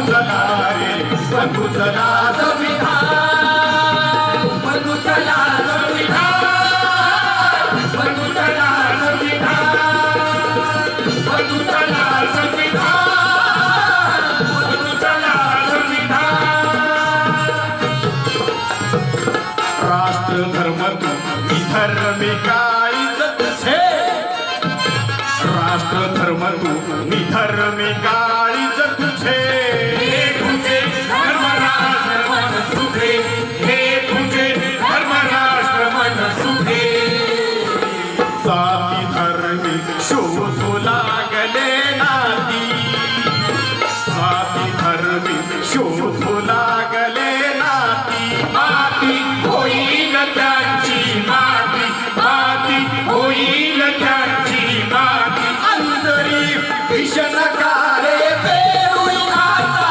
चला रे बंधू चला संविधान बंधू चला संविधान बंधू चला संविधान बंधू चला संविधान बंधू चला संविधान राष्ट्र धर्म तू धर्मिका इज्जत छे राष्ट्र धर्म तू धर्मिका इज्जत छे हे तुझे धर्म राष्ट्र मन सुखे हे तुझे धर्म राष्ट्र मन सुखे जाती धर्मी शोधू लागले नाती जाती धर्मी शोधू लागले नाती माती होईल त्यांची माती माती होईल त्यांची माती अंतरी विषणकारे पेरुळाचा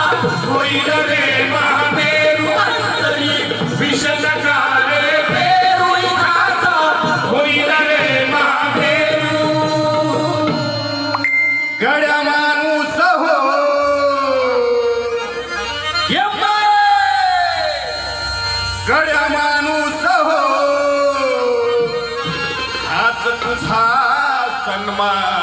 होईल रे महामेरू अंतरी विषणकारे पेरुळाचा होईल रे महामेरू गड्या माणूस हो गड्या माणूस हो हाच तुझा सन्मान